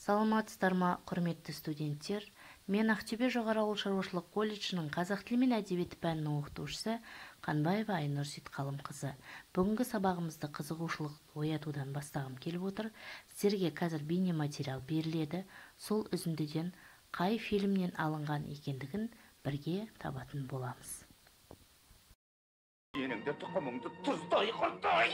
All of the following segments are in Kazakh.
Саламатсыздарма, құрметті студенттер. Мен Ақтөбе жоғары ауыл шаруашылық колледжінің қазақ тілі мен әдебиеті пәнінің оқытушысы Қанбаева Айнұр Сейтқалымқызы. Бүгінгі сабағымызды қызығушылық оятудан бастағым келіп отыр. Сіздерге қазір бейне материал беріледі. Сол үзіндіден қай фильмнен алынған екендігін бірге табатын боламыз. Еніңді тұқымыңды тұздай қылдай.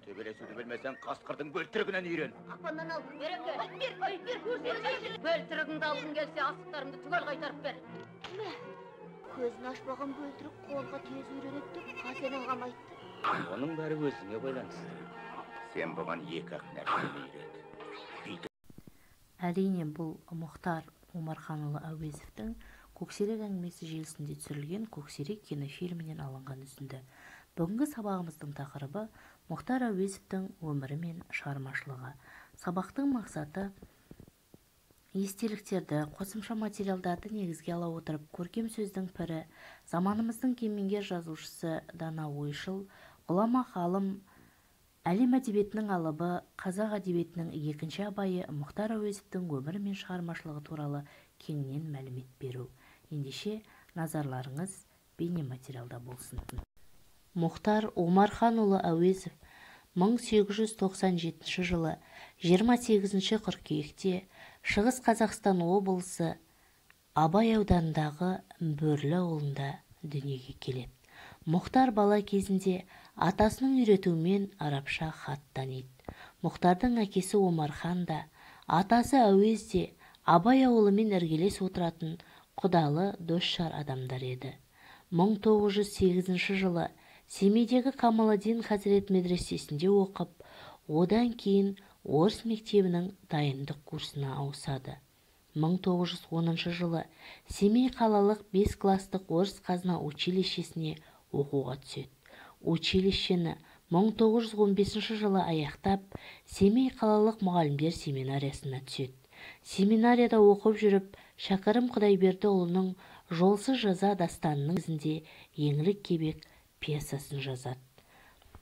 Төбелесуді білмесен қасқырдың бөлтірігінен үйрен. Апаннан ал, бер, бөлтірігіңді алғың келсе, асықтарыңды түгел қайтарып бер. Көзін ашпаған бөлтірік қолға тез үйренетті, қазен ағам айтты. Оның бәрі өзіңе байланысты. Сен бұған екі-ақ нәрсені үйрет. Әрине, бұл Мұхтар Омарханұлы Әуезовтің Көксерек әңгімесі желісінде түсірілген Көксерек кинофильмінен алынған үзінді. Бүгінгі сабағымыздың тақырыбы Мұхтар Әуезовтің өмірі мен шығармашылығы. Сабақтың мақсаты естеліктерді, қосымша материалдарды негізге ала отырып, көркем сөздің пірі, заманымыздың кемеңгер жазушысы, дана ойшыл, ғұлама ғалым, әлем әдебиетінің алыбы, қазақ әдебиетінің екінші абайы Мұхтар Әуезовтің өмірі мен шығармашылығы туралы кеңінен мәлімет беру. Ендеше назарларыңыз бейне материалда болсын. Мұхтар Омарханұлы Әуезов 1897 жылы 28 қыркүйекте Шығыс Қазақстан облысы Абай ауданындағы Бөрлі ауылында дүниеге келеді. Мұхтар бала кезінде атасының үйретуімен арабша хат таниды. Мұхтардың әкесі Омархан да, атасы Әуез де Абай ауылымен іргелес отыратын құдалы досжар адамдар еді. 1908 жылы Семейдегі Камаладдин Хазірет медресесінде оқып, одан кейін орыс мектебінің дайындық курсына ауысады. 1910 жылы Семей қалалық 5 кластық орыс қазына училищесіне оқуға түседі. Училищені 1915 жылы аяқтап, Семей қалалық мұғалімдер семинариясына түседі. Семинарияда оқып жүріп, Шәкәрім Құдайбердіұлының Жолсыз жаза дастанының ізінде Еңлік кебек пьесасын жазады.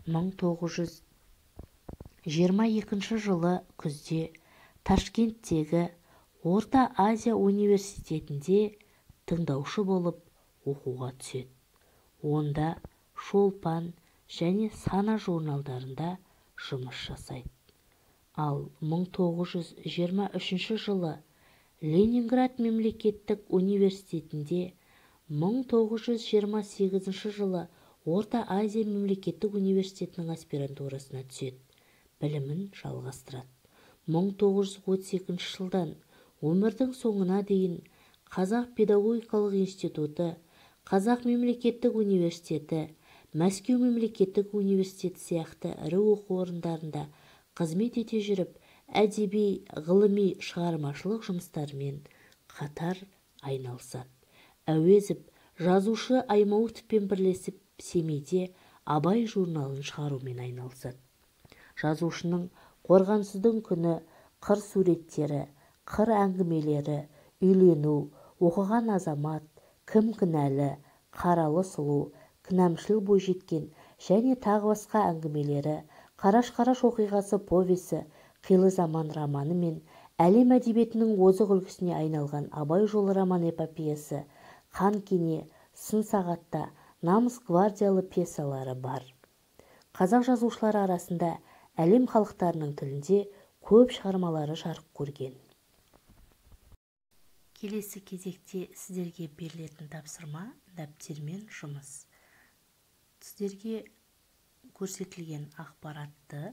1922 жылы күзде Ташкенттегі Орта Азия университетінде тыңдаушы болып оқуға түседі. Онда Шолпан және Сана журналдарында жұмыс жасайды. Ал 1923 жылы Ленинград мемлекеттік университетінде, 1928 жылы Орта Азия мемлекеттік университетінің аспирантурасына түседі. Білімін жалғастырады. 1932 жылдан өмірдің соңына дейін Қазақ педагогикалық институты, Қазақ мемлекеттік университеті, Мәскеу мемлекеттік университеті сияқты ірі оқу орындарында қызмет ете жүріп, әдеби, ғылыми, шығармашылық жұмыстарымен қатар айналысады. Әуезов жазушы Аймауытовпен бірлесіп Семейде Абай журналын шығарумен айналысады. Жазушының Қорғансыздың күні, қыр суреттері, қыр әңгімелері, үйлену, оқыған азамат, кім кінәлі, қаралы сұлу, кінәмшіл бойжеткен және тағы басқа әңгімелері, Қараш-қараш оқиғасы повесі, Қилы заман романы мен әлем әдебиетінің озық үлгісіне айналған Абай жолы роман эпопеясы, Хан кене, Сын сағатта, Намыс гвардиялы пьесалары бар. Қазақ жазушылары арасында әлем халықтарының тілінде көп шығармалары жарық көрген. Келесі кезекте сіздерге берілетін тапсырма дәптермен жұмыс. Сіздерге көрсетілген ақпаратты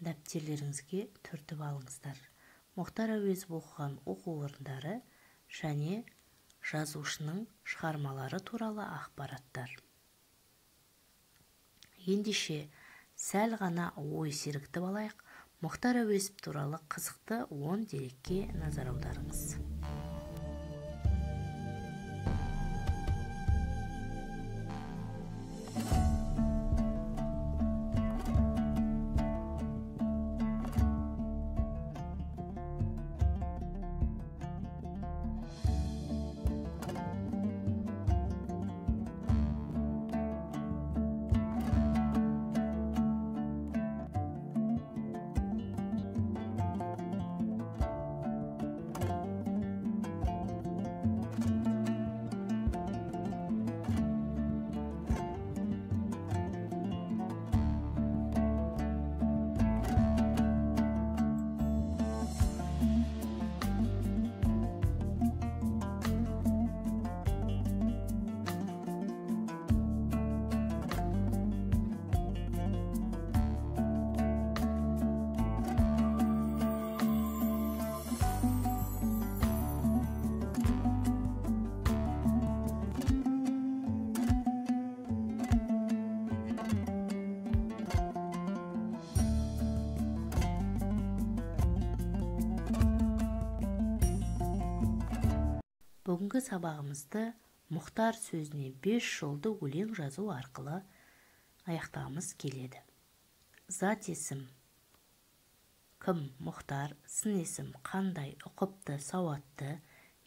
дәптерлеріңізге түртіп алыңыздар. Мұхтар Әуезов оқыған оқу орындары және жазушының шығармалары туралы ақпараттар. Ендеше сәл ғана ой сергітіп алайық. Мұхтар Әуезов туралы қызықты 10 дерекке назар аударыңыз. бүгінгі сабағымызды Мұхтар сөзіне 5 жолды өлең жазу арқылы аяқтағымыз келеді. Зат есім кім? Мұхтар. Сын есім қандай? Ұқыпты, сауатты.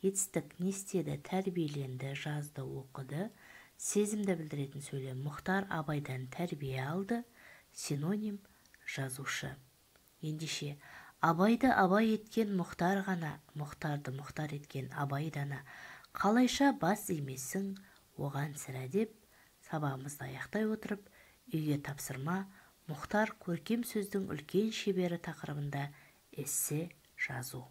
Етістік не істеді? Тәрбиеленді, жазды, оқыды. Сезімді білдіретін сөйлем. Мұхтар Абайдан тәрбие алды. Синоним жазушы. Ендеше Абайды Абай еткен Мұхтар ғана, Мұхтарды Мұхтар еткен Абай дана. Қалайша бас имесің оған сірә деп сабағымызды аяқтай отырып, үйге тапсырма Мұхтар көркем сөздің үлкен шебері тақырыбында эссе жазу.